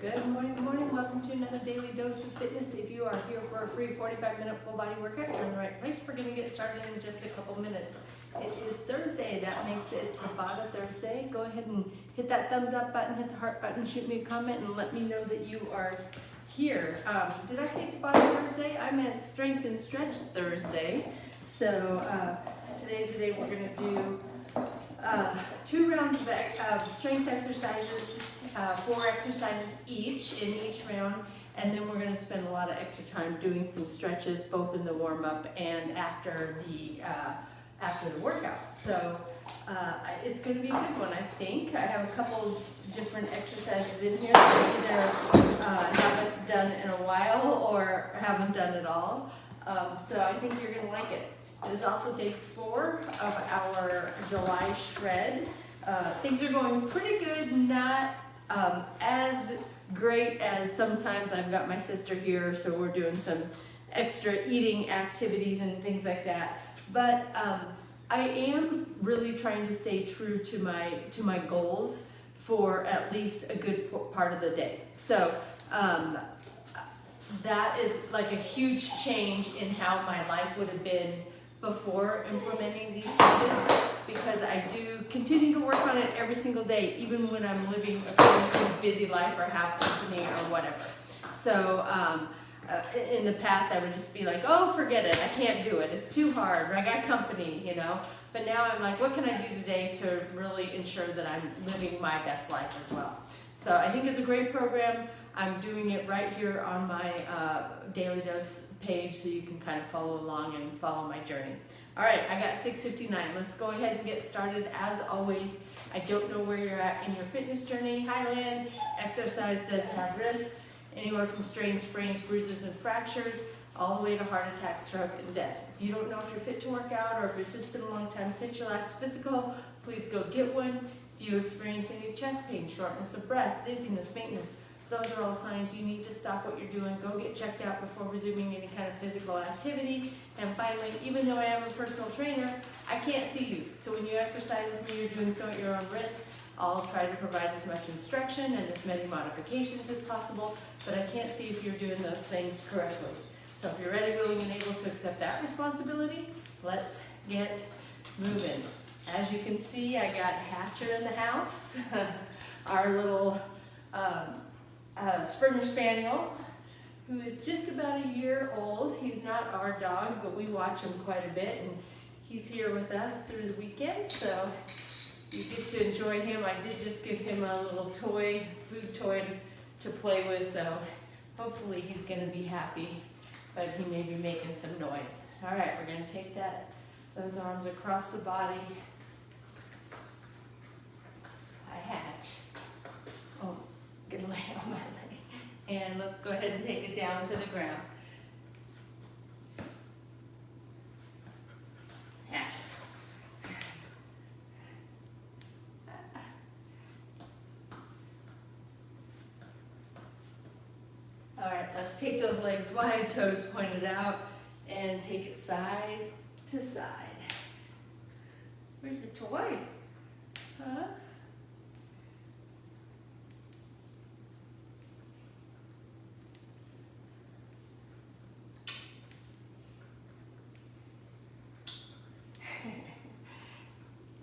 Good morning, good morning. Welcome to another Daily Dose of Fitness. If you are here for a free 45-minute full body workout, you're in the right place. We're going to get started in just a couple minutes. It is Thursday. That makes it Tabata Thursday. Go ahead and hit that thumbs up button, hit the heart button, shoot me a comment, and let me know that you are here. Did I say Tabata Thursday? I meant Strength and Stretch Thursday. So today's the day we're going to do 2 rounds of strength exercises, 4 exercises each in each round, and then we're going to spend a lot of extra time doing some stretches both in the warm-up and after the workout. So it's going to be a good one, I think. I have a couple different exercises in here that either haven't done in a while or haven't done at all. So I think you're going to like it. It is also day 4 of our July shred. Things are going pretty good, not as great as sometimes I've got my sister here, so we're doing some extra eating activities and things like that. But I am really trying to stay true to my goals for at least a good part of the day. So that is like a huge change in how my life would have been before implementing these habits, because I do continue to work on it every single day, even when I'm living a crazy busy life or have company or whatever. So in the past I would just be like, oh, forget it, I can't do it, it's too hard, or I got company, you know. But now I'm like, what can I do today to really ensure that I'm living my best life as well? So I think it's a great program. I'm doing it right here on my Daily Dose page, so you can kind of follow along and follow my journey. All right, I got 6:59. Let's go ahead and get started. As always, I don't know where you're at in your fitness journey. Hi, Lynn. Exercise does have risks, anywhere from strains, sprains, bruises, and fractures, all the way to heart attack, stroke, and death. If you don't know if you're fit to work out, or if it's just been a long time since your last physical, please go get one. If you experience any chest pain, shortness of breath, dizziness, faintness, those are all signs you need to stop what you're doing, go get checked out before resuming any kind of physical activity. And finally, even though I am a personal trainer, I can't see you. So when you exercise with me, you're doing so at your own risk. I'll try to provide as much instruction and as many modifications as possible, but I can't see if you're doing those things correctly. So if you're ready, willing, and able to accept that responsibility, let's get moving. As you can see, I got Hatcher in the house, our little Springer Spaniel, who is just about a year old. He's not our dog, but we watch him quite a bit, and he's here with us through the weekend, so you get to enjoy him. I did just give him a little toy, food toy to play with, so hopefully he's going to be happy, but he may be making some noise. All right, we're going to take those arms across the body. I hatch. Oh, gonna lay on my leg. And let's go ahead and take it down to the ground. Hatch. All right, let's take those legs wide, toes pointed out, and take it side to side. Where's your toy? Huh?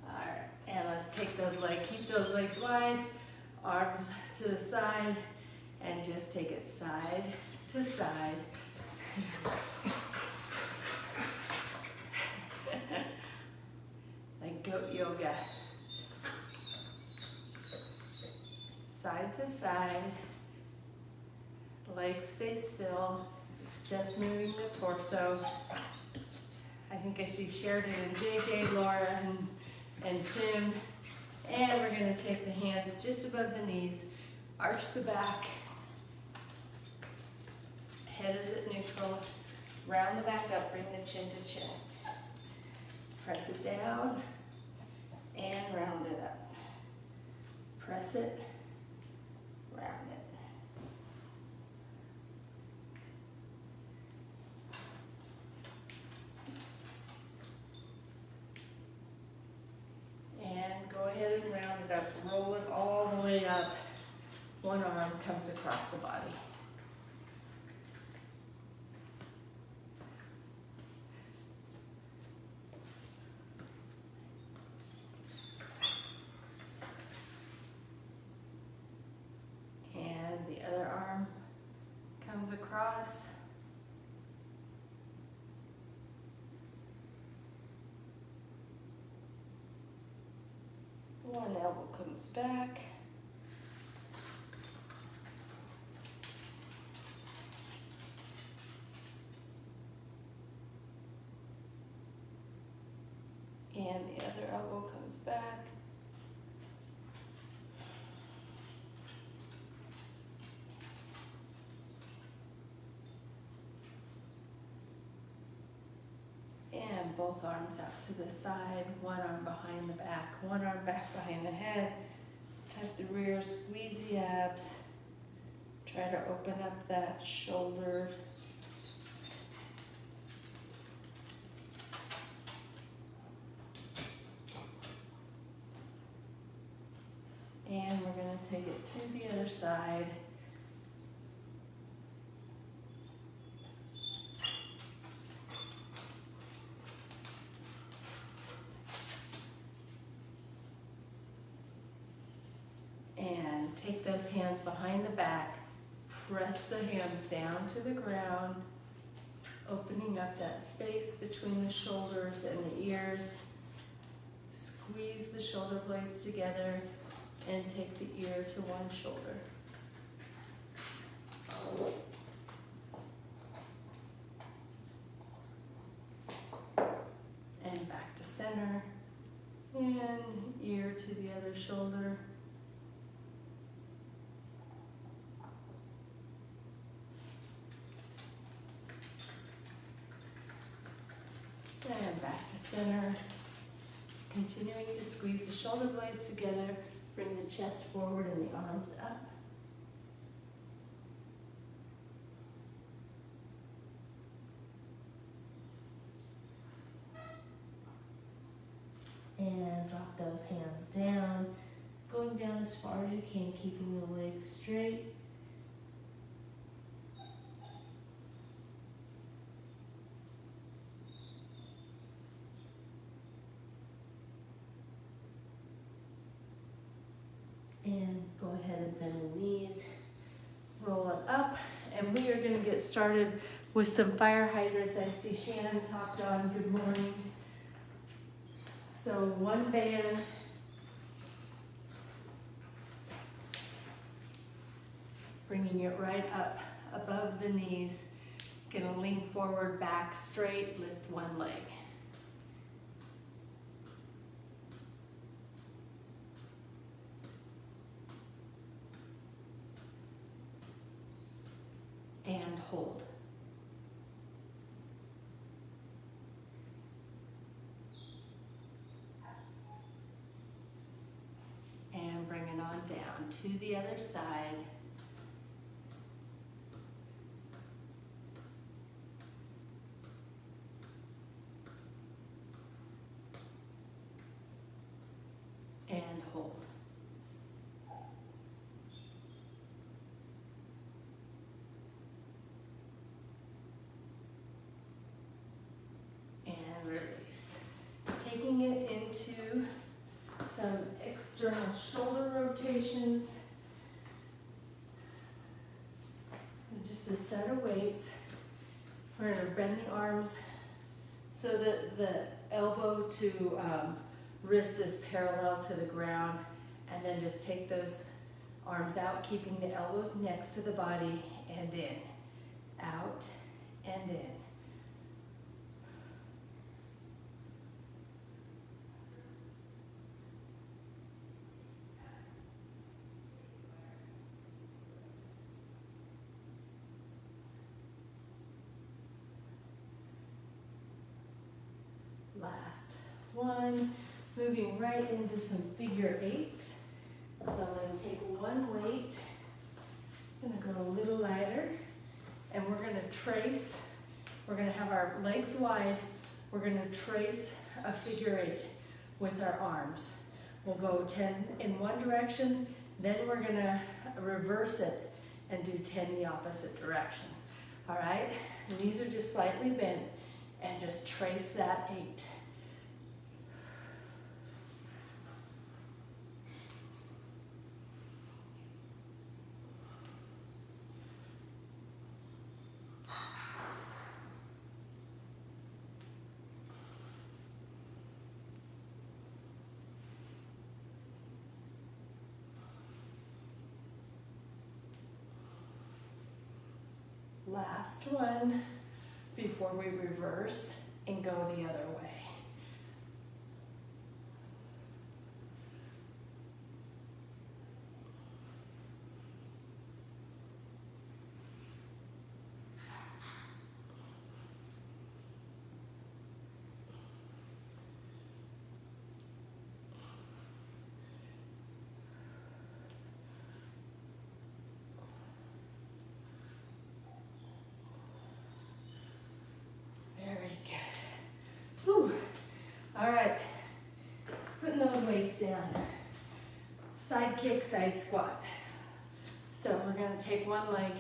Alright, and let's take those legs, keep those legs wide, arms to the side, and just take it side to side. Like goat yoga. Side to side, legs stay still, just moving the torso. I think I see Sheridan and JJ, Laura and Tim. And we're going to take the hands just above the knees, arch the back, head is at neutral, round the back up, bring the chin to chest. Press it down and round it up. Press it, round it. And go ahead and round it up. Roll it all the way up. One arm comes across. across the body. And the other arm comes across. One elbow comes back. And the other elbow comes back. And both arms out to the side, one arm behind the back, one arm back behind the head. Tuck the rear, squeeze the abs. Try to open up that shoulder. And we're going to take it to the other side. And take those hands behind the back. Press the hands down to the ground, opening up that space between the shoulders and the ears. Squeeze the shoulder blades together and take the ear to one shoulder. And back to center, and ear to the other shoulder. And back to center, continuing to squeeze the shoulder blades together, bring the chest forward and the arms up. And drop those hands down, going down as far as you can, keeping the legs straight. And go ahead and bend the knees. Roll it up, and we are going to get started with some fire hydrants. I see Shannon's hopped on. Good morning. So one band, bringing it right up above the knees. Gonna lean forward, back straight, lift one leg. And hold. And bring it on down to the other side. And hold. And release. Taking it into some external shoulder rotations. And just a set of weights. We're going to bend the arms so that the elbow to wrist is parallel to the ground, and then just take those arms out, keeping the elbows next to the body, and in, out, and in. Last one, moving right into some figure eights. So I'm going to take one weight, I'm going to go a little lighter, and we're going to trace. We're going to have our legs wide. We're going to trace a figure eight with our arms. We'll go 10 in one direction, then we're going to reverse it and do 10 the opposite direction. All right, and these are just slightly bent, and just trace that 8. Last one before we reverse and go the other way. All right, putting those weights down. Side kick, side squat. So we're gonna take one leg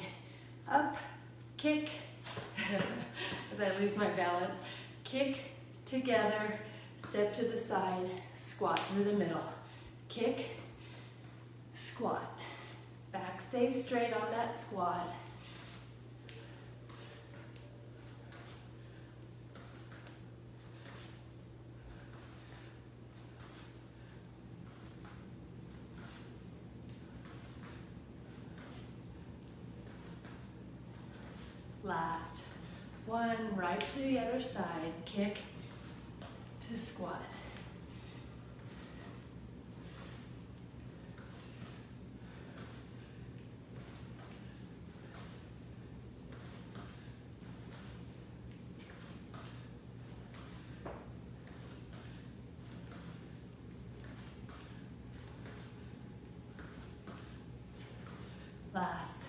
up, kick, as I lose my balance, kick together, step to the side, squat through the middle. Kick, squat. Back stays straight on that squat. Last one, right to the other side, kick to squat. Last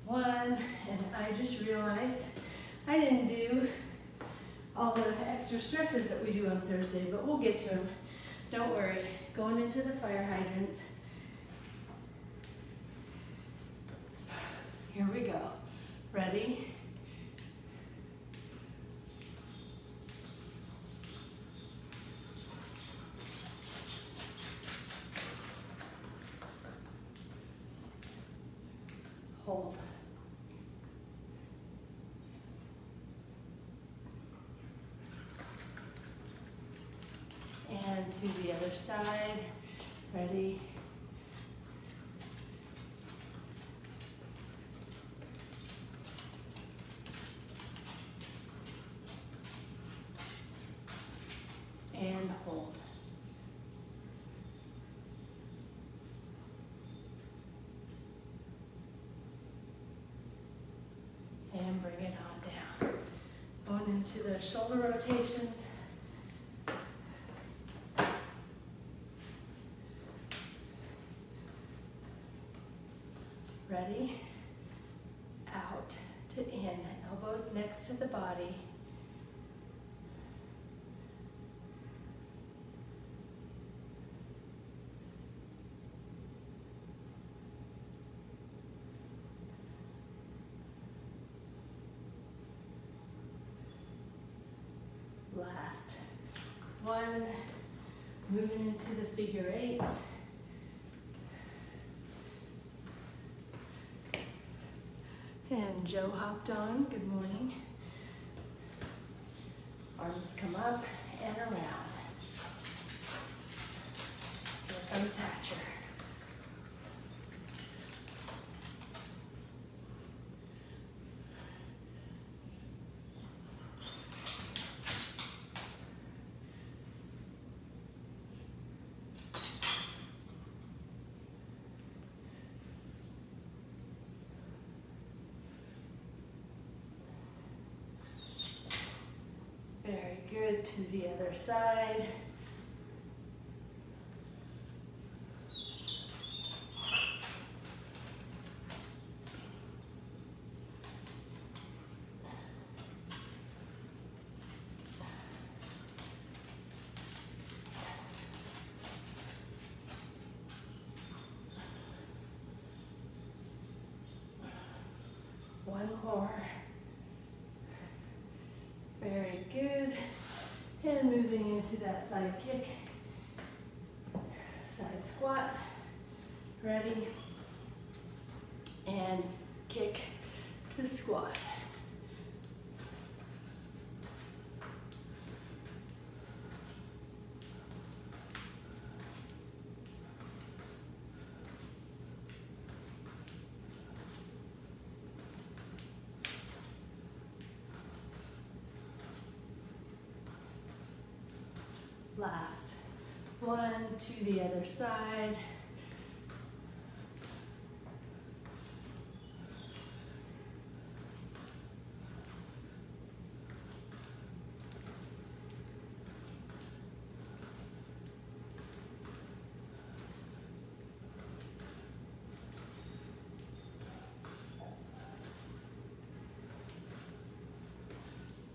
one, and I just realized I didn't do all the extra stretches that we do on Thursday, but we'll get to them. Don't worry. Going into the fire hydrants. Here we go. Ready? Hold. And to the other side. Ready? And hold. And bring it on down. Going into the shoulder rotations. Ready? Out to in. Elbows next to the body. Last one, moving into the figure eights. And Joe hopped on, good morning. Arms come up and around. Here comes Hatcher. Very good, to the other side. One more. Very good. And moving into that side kick. Side squat. Ready? And kick to squat. Last. One to the other side.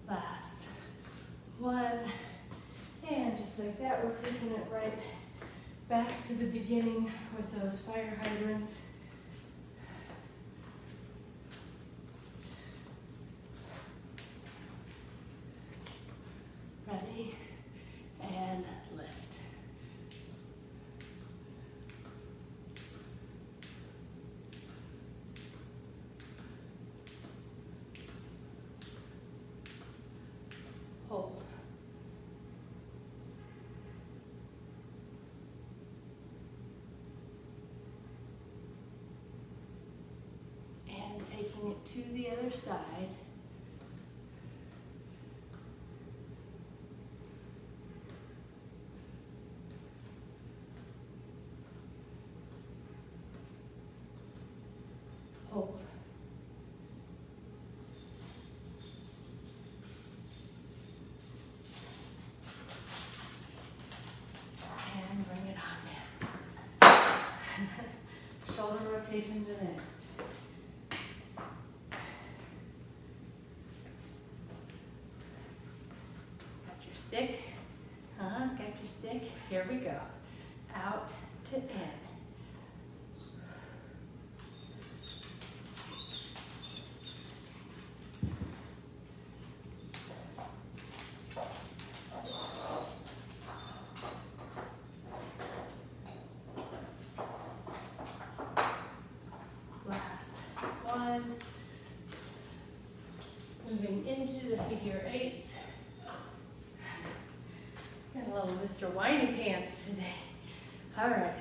Last. One. And just like that, we're taking it right back to the beginning with those fire hydrants. Ready? And lift. Hold. And taking it to the other side. Hold. And bring it on down. Shoulder rotations are next. Got your stick? Got your stick? Here we go. Out to in. Last one. Moving into the figure eights. Got a little Mr. Whiny Pants today. All right,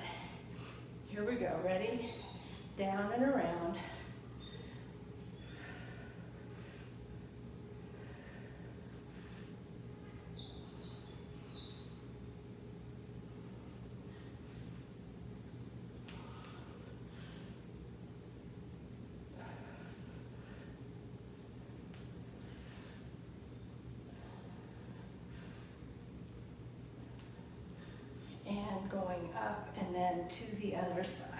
here we go. Ready? Down and around. And going up and then to the other side.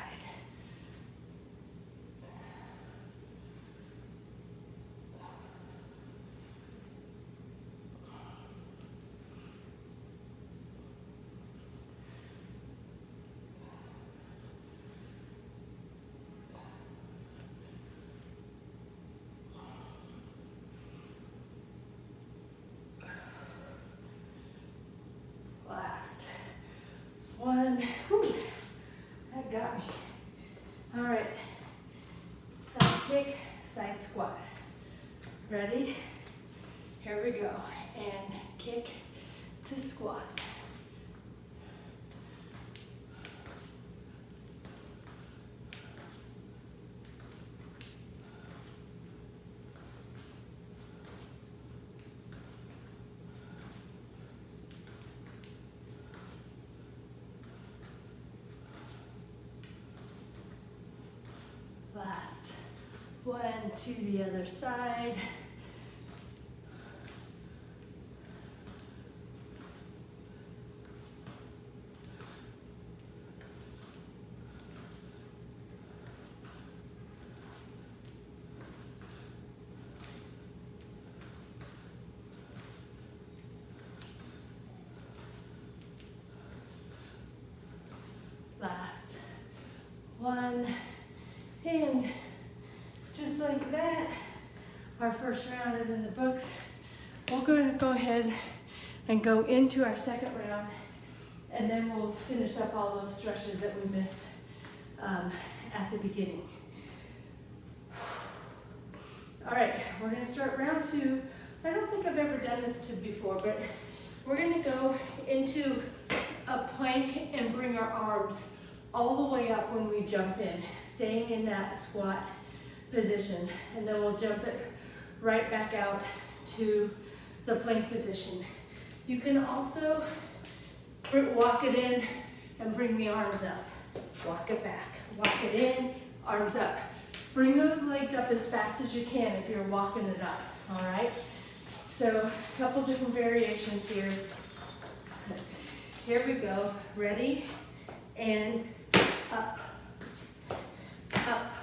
Last. One. Whew, that got me. All right. Side kick, side squat. Ready? Here we go. And kick to squat. Last. One to the other side. Last. One. And just just like that, our first round is in the books. We're going to go ahead and go into our second round, and then we'll finish up all those stretches that we missed at the beginning. All right, we're going to start round 2. I don't think I've ever done this before, but we're going to go into a plank and bring our arms all the way up when we jump in, staying in that squat position, and then we'll jump it right back out to the plank position. You can also walk it in and bring the arms up. Walk it back, walk it in, arms up. Bring those legs up as fast as you can if you're walking it up, all right? So a couple different variations here. Here we go, ready? And up, up.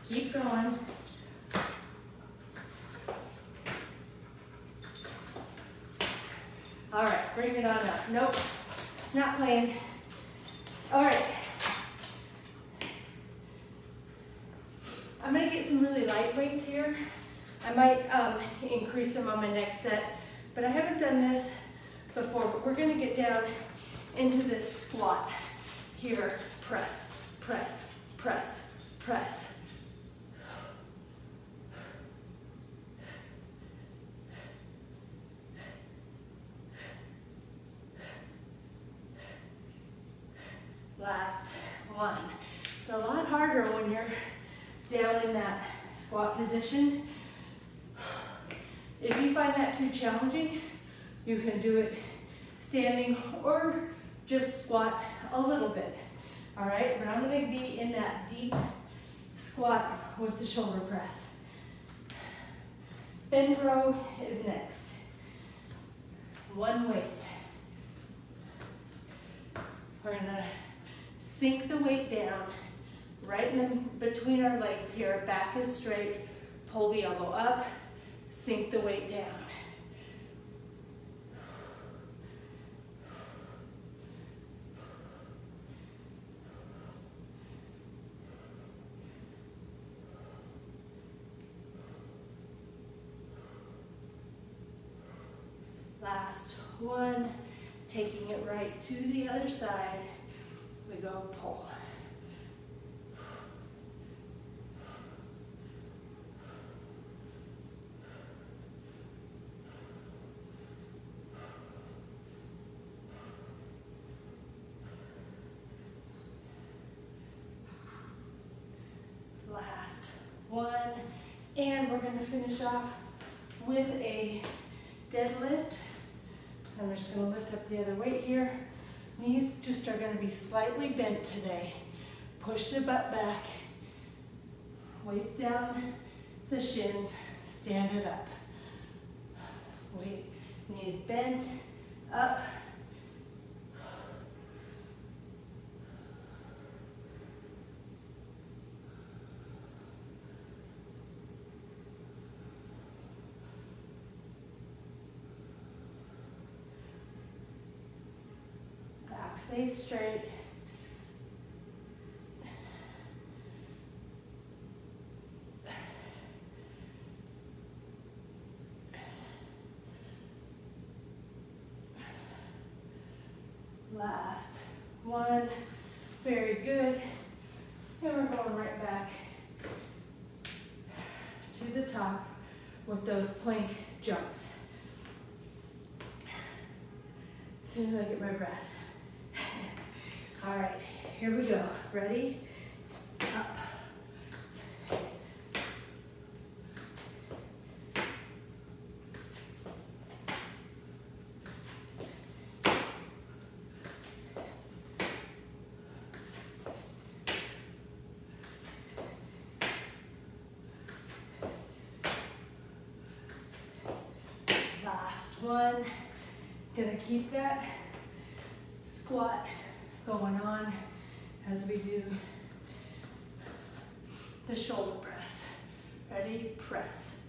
Keep going. All right, bring it on up. Nope, not playing. All right. I'm gonna get some really light weights here. I might increase them on my next set, but I haven't done this before, but we're gonna get down into this squat here. Press, press, press, press. Last one. It's a lot harder when you're down in that squat position. If you find that too challenging, you can do it standing or just squat a little bit. All right, but I'm gonna be in that deep squat with the shoulder press. Bend row is next. One weight. We're gonna sink the weight down right in between our legs here. Back is straight. Pull the elbow up. Sink the weight down. Last one. Taking it right to the other side. We go pull. Last one. And we're going to finish off with a deadlift. I'm just going to lift up the other weight here. Knees just are going to be slightly bent today. Push the butt back. Weights down the shins. Stand it up. Weight, knees bent, up. Stay straight. Last one. Very good. And we're going right back to the top with those plank jumps. As soon as I get my breath. All right, here we go. Ready? Up. Last one. Gonna keep that squat going on as we do the shoulder press. Ready? Press.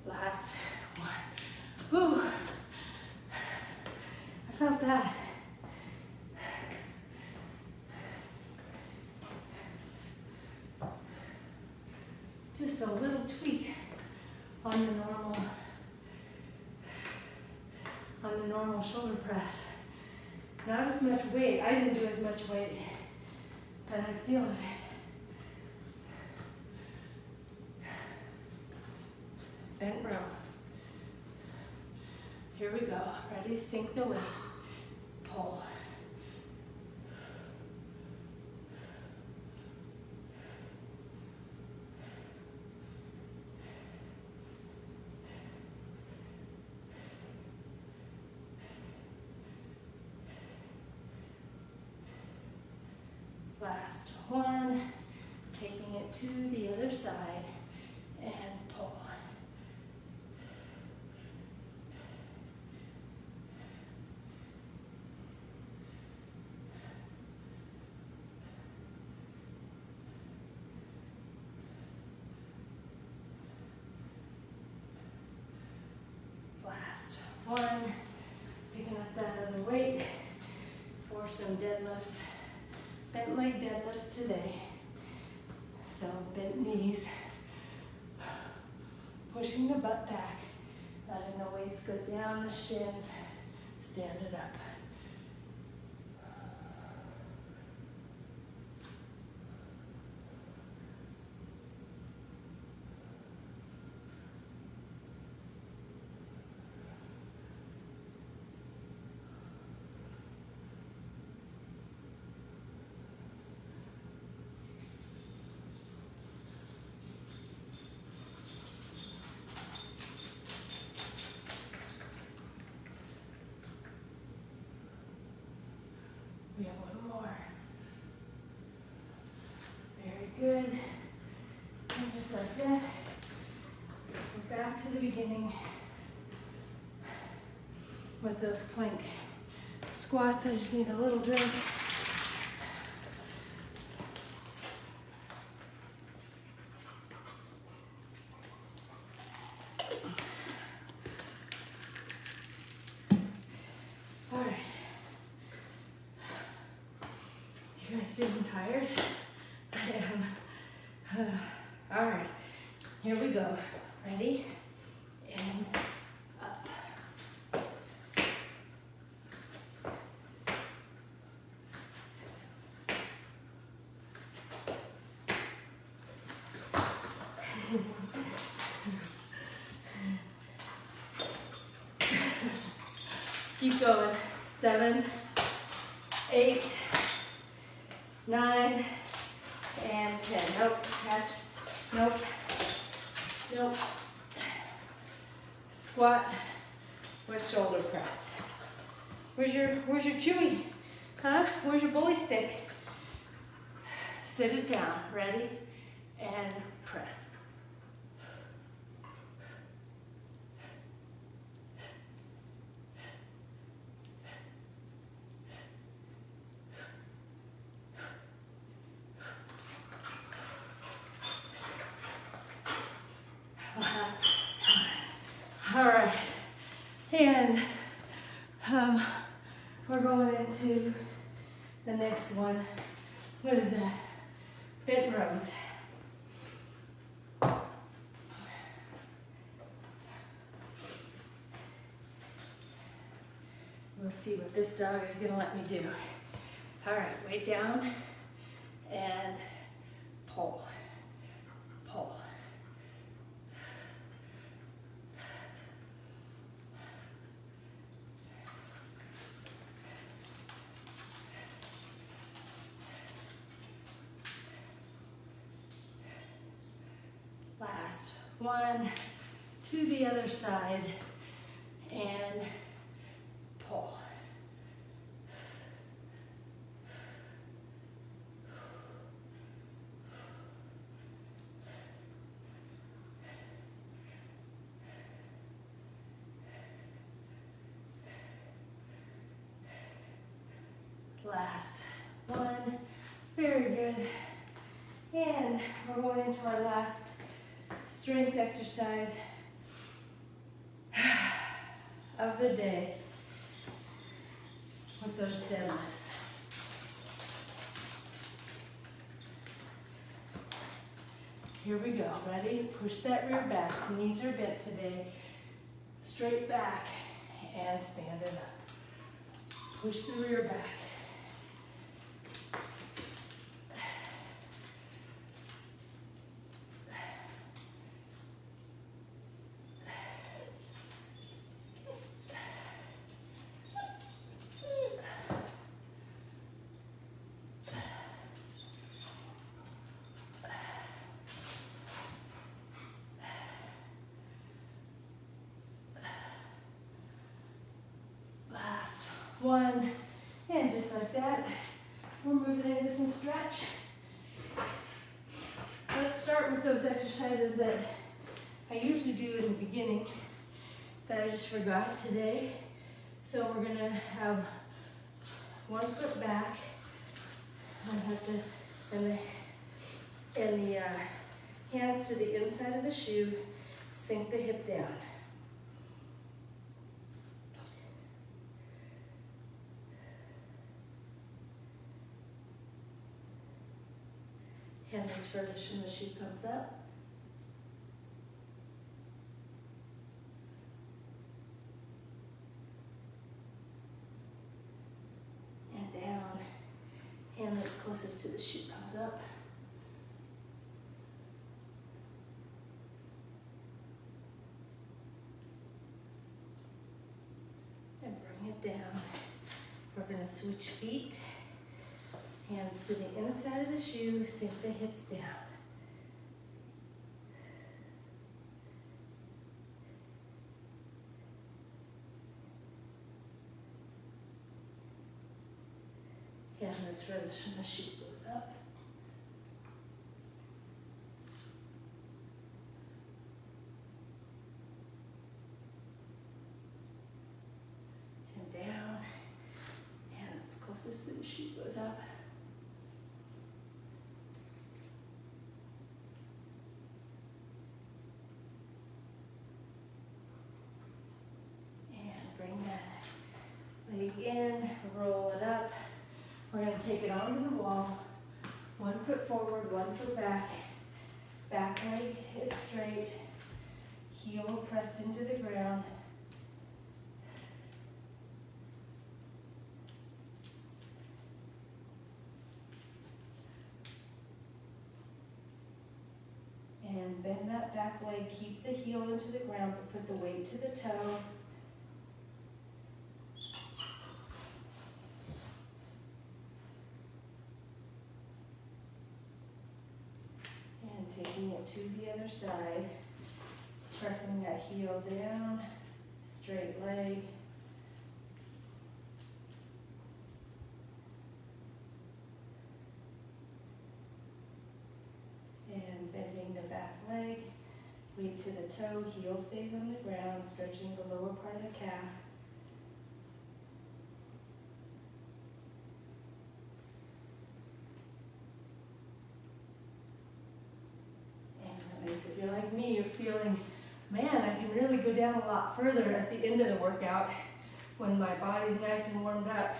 Last one. Whew. That's not bad. Just a little tweak on the normal shoulder press. Not as much weight. I didn't do as much weight, but I feel it. Bent row. Here we go. Ready? Sink the weight. Pull. Last one. Taking it to the other side and pull. Last one, picking up that other weight for some deadlifts, bent leg deadlifts today. So bent knees, pushing the butt back, letting the weights go down the shins, stand it up. We have one more. Very good. And just like that, we're back to the beginning with those plank squats. I just need a little drink. All right. You guys feeling tired? I am. All right, here we go. Ready? And up. Keep going. 7, 8, 9, and 10. Nope, catch. Nope. Nope. Squat with shoulder press. Where's your chewy? Huh? Where's your bully stick? Sit it down. Ready? And press. All right, and we're going into the next one. What is that? Bent rows. We'll see what this dog is gonna let me do. All right, weight down and pull, pull. Last one, to the other side, and pull. Last one, very good. And we're going into our last strength exercise. of the day with those deadlifts. Here we go, ready? Push that rear back, knees are bent today. Straight back and stand it up. Push the rear back. One, and just like that, we're moving into some stretch. Let's start with those exercises that I usually do in the beginning that I just forgot today. So we're gonna have 1 foot back. I have to, and the hands to the inside of the shoe, sink the hip down. Hands as furthest from the shoe comes up. And down. Hand that's closest to the shoe comes up. And bring it down. We're going to switch feet. Hands to the inside of the shoe, sink the hips down. Hand that's furthest from the shoe goes up. And down. Hand that's closest to the shoe goes up. Leg in, roll it up. We're going to take it onto the wall. 1 foot forward, 1 foot back. Back leg is straight. Heel pressed into the ground. And bend that back leg. Keep the heel into the ground, but put the weight to the toe. Taking it to the other side, pressing that heel down, straight leg. And bending the back leg, weight to the toe, heel stays on the ground, stretching the lower part of the calf. If you're like me, you're feeling, man, I can really go down a lot further at the end of the workout when my body's nice and warmed up.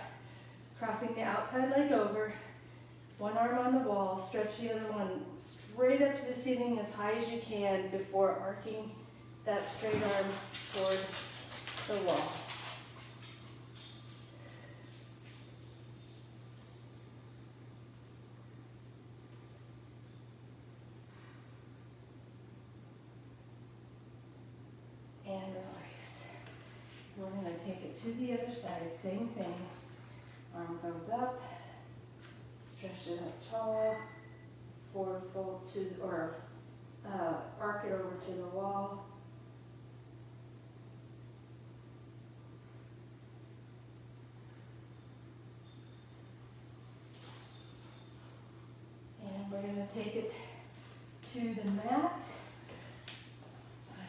Crossing the outside leg over, one arm on the wall, stretch the other one straight up to the ceiling as high as you can before arcing that straight arm toward the wall. And release. We're going to take it to the other side, same thing. Arm goes up, stretch it up tall, forward fold to, or arc it over to the wall. And we're going to take it to the mat.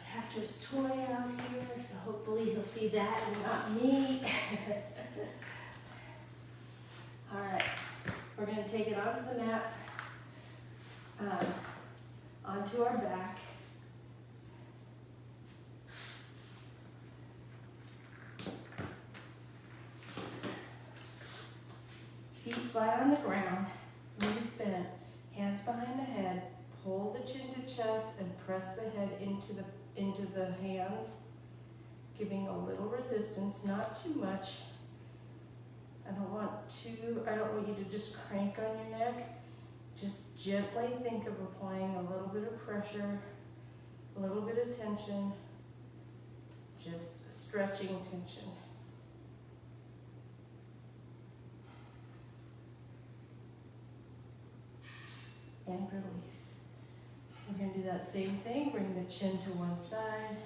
Hector's toy out here, so hopefully he'll see that and not me. All right, we're going to take it onto the mat, onto our back. flat on the ground, knees bent, hands behind the head, pull the chin to chest and press the head into the hands, giving a little resistance, not too much. I don't want you to just crank on your neck. Just gently think of applying a little bit of pressure, a little bit of tension, just stretching tension. And release. We're going to do that same thing. Bring the chin to one side.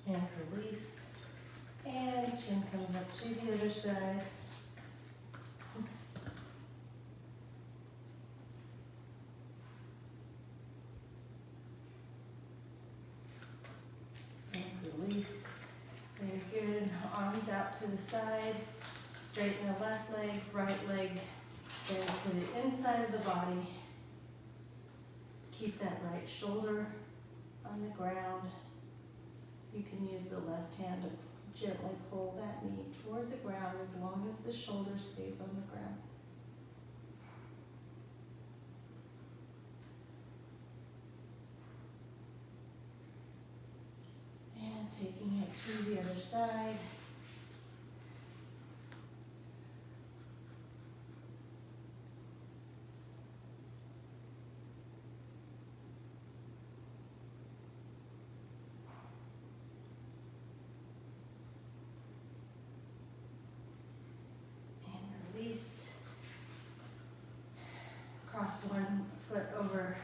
And release. And chin comes up to the other side. And release. Very good. Arms out to the side. Straighten the left leg, right leg bends to the inside of the body. Keep that right shoulder on the ground. You can use the left hand to gently pull that knee toward the ground as long as the shoulder stays on the ground. And taking it to the other side. Cross one foot over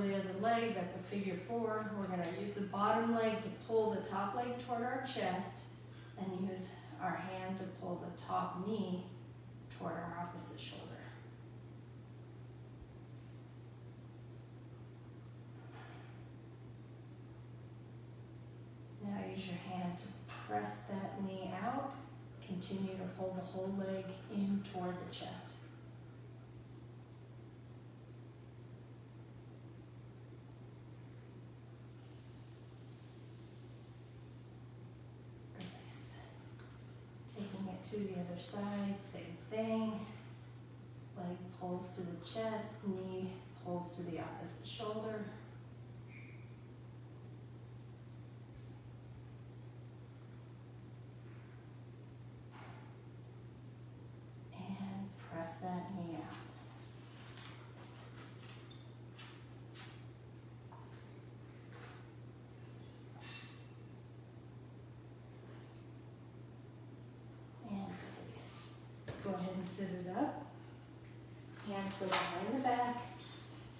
the other leg, that's a figure four. We're going to use the bottom leg to pull the top leg toward our chest and use our hand to pull the top knee toward our opposite shoulder. Now use your hand to press that knee out. Continue to pull the whole leg in toward the chest. To the other side, same thing. Leg pulls to the chest, knee pulls to the opposite shoulder. And press that knee out. Go ahead and sit it up. Hands go behind the back.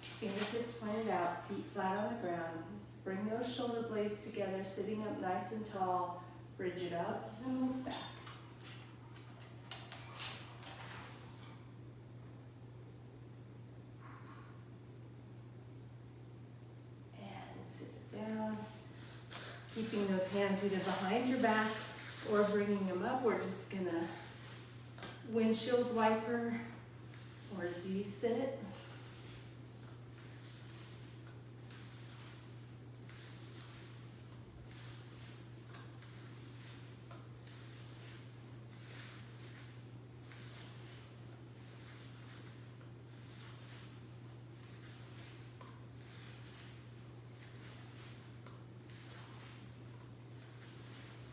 Fingertips pointed out, feet flat on the ground. Bring those shoulder blades together, sitting up nice and tall. Bridge it up and move back. And sit it down. Keeping those hands either behind your back or bringing them up. We're just going to windshield wiper or Z-sit.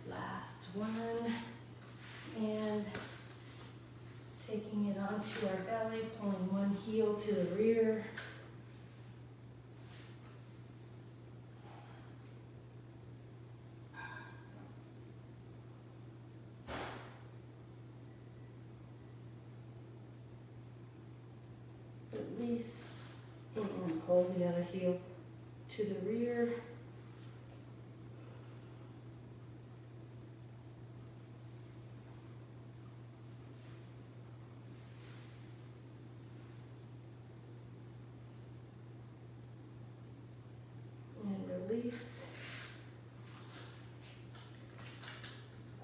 Last one. And taking it onto our belly, pulling one heel to the rear. Release and pull the other heel to the rear. Release.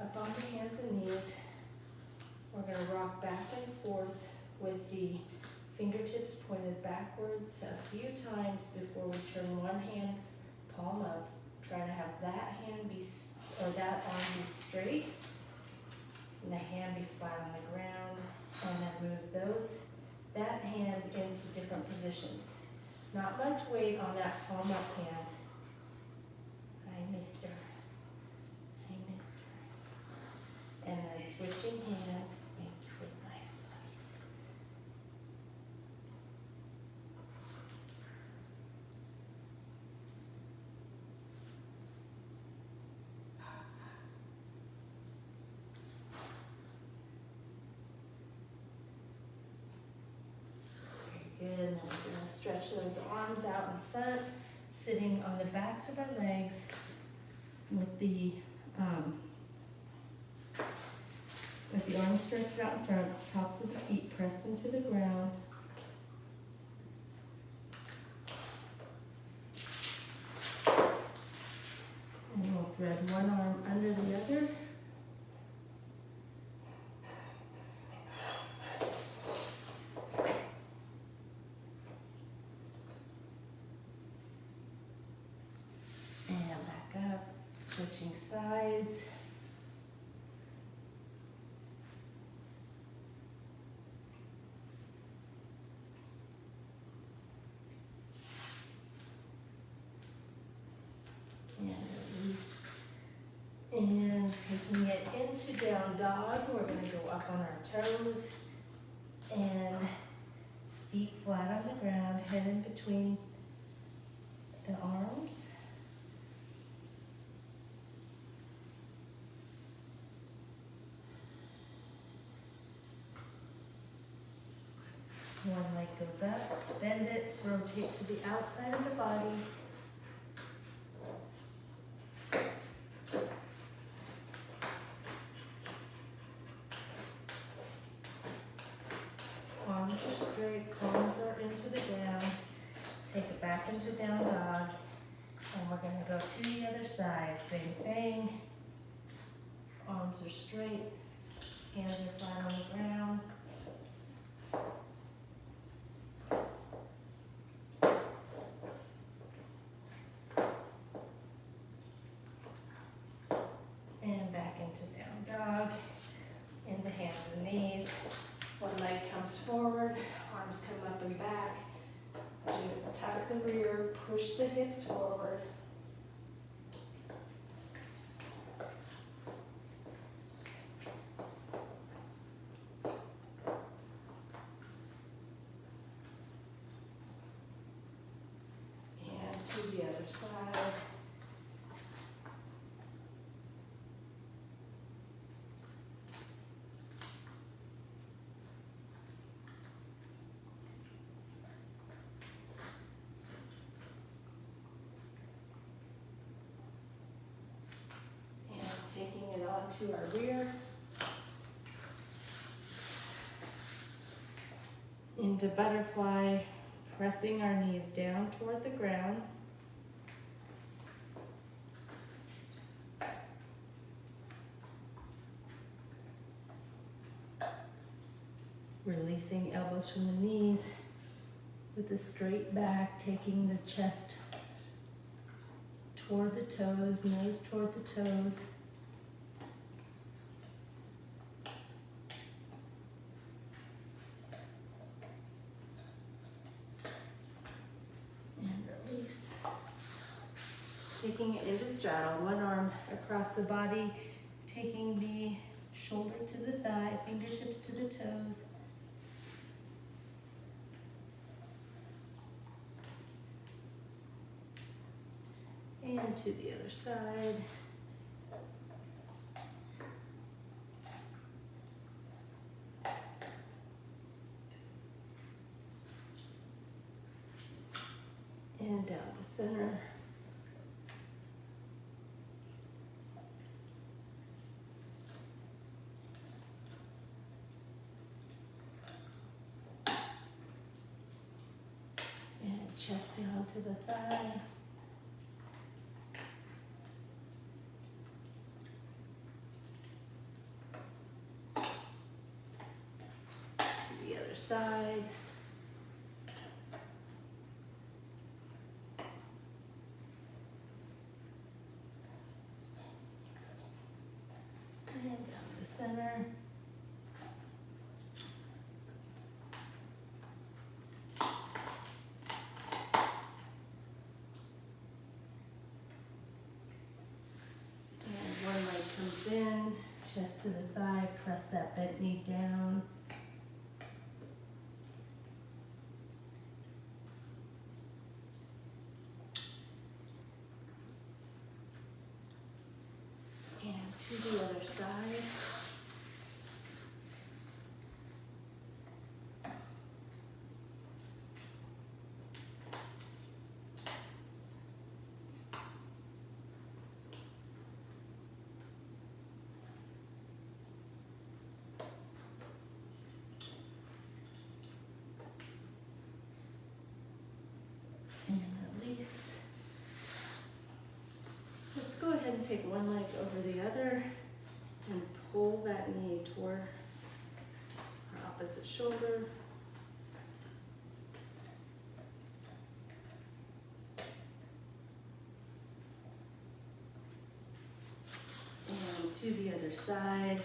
Up onto hands and knees. We're going to rock back and forth with the fingertips pointed backwards a few times before we turn one hand palm up. Try to have that hand be, or that arm be straight, and the hand be flat on the ground, and then move that hand into different positions. Not much weight on that palm up hand. Hi, mister. Hi, mister. And then switching hands. Thank you for the nice looks. Very good. Now we're going to stretch those arms out in front, sitting on the backs of our legs with the arms stretched out in front, tops of the feet pressed into the ground. And we'll thread one arm under the other. And back up, switching sides. And release. And taking it into down dog, we're going to go up on our toes and feet flat on the ground, head in between the arms. One leg goes up, bend it, rotate to the outside of the body. Arms are straight, palms are into the ground. Take it back into down dog. And we're going to go to the other side. Same thing. Arms are straight, hands are flat on the ground. And back into down dog, into hands and knees. One leg comes forward, arms come up and back. Just tuck the rear, push the hips forward. And to the other side. Taking it onto our rear. Into butterfly, pressing our knees down toward the ground. Releasing elbows from the knees with a straight back, taking the chest toward the toes, nose toward the toes. Taking it into straddle, one arm across the body, taking the shoulder to the thigh, fingertips to the toes. And to the other side. And down to center. Chest down to the thigh. To the other side. center. And one leg comes in, chest to the thigh, press that bent knee down. And to the other side. And release. Let's go ahead and take one leg over the other and pull that knee toward our opposite shoulder. And to the other side.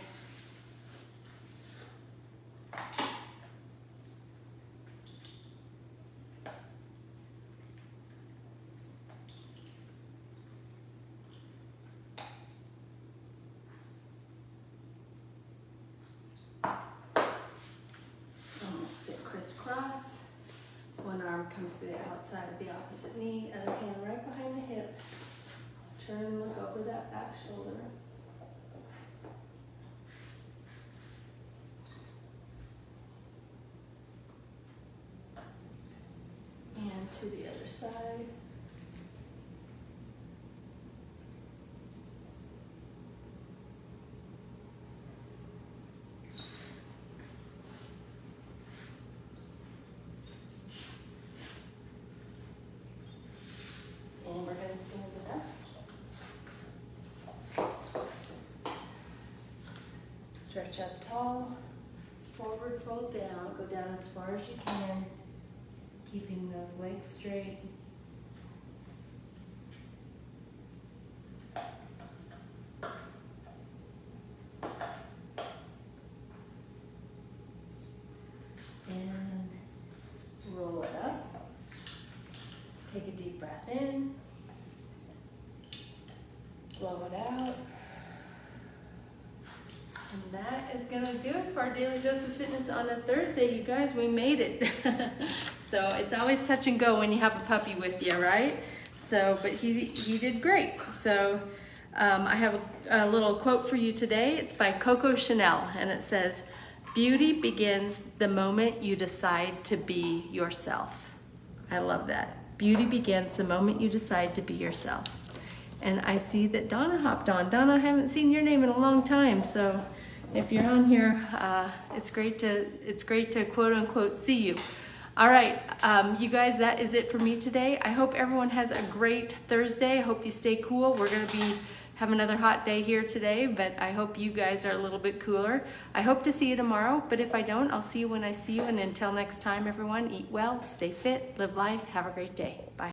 Crisscross. One arm comes to the outside of the opposite knee, other hand right behind the hip. Turn and look over that back shoulder. And to the other side. And we're going to stand it up. Stretch up tall, forward fold down, go down as far as you can, keeping those legs straight. And roll it up. Take a deep breath in. Blow it out. And that is gonna do it for our Daily Dose of Fitness on a Thursday, you guys. We made it. So it's always touch and go when you have a puppy with you, right? So, but he did great. So I have a little quote for you today. It's by Coco Chanel, and it says, "Beauty begins the moment you decide to be yourself." I love that. Beauty begins the moment you decide to be yourself. And I see that Donna hopped on. Donna, I haven't seen your name in a long time, so if you're on here, it's great to quote unquote see you. All right, you guys, that is it for me today. I hope everyone has a great Thursday. I hope you stay cool. We're gonna have another hot day here today, but I hope you guys are a little bit cooler. I hope to see you tomorrow, but if I don't, I'll see you when I see you. And until next time, everyone, eat well, stay fit, live life, have a great day. Bye.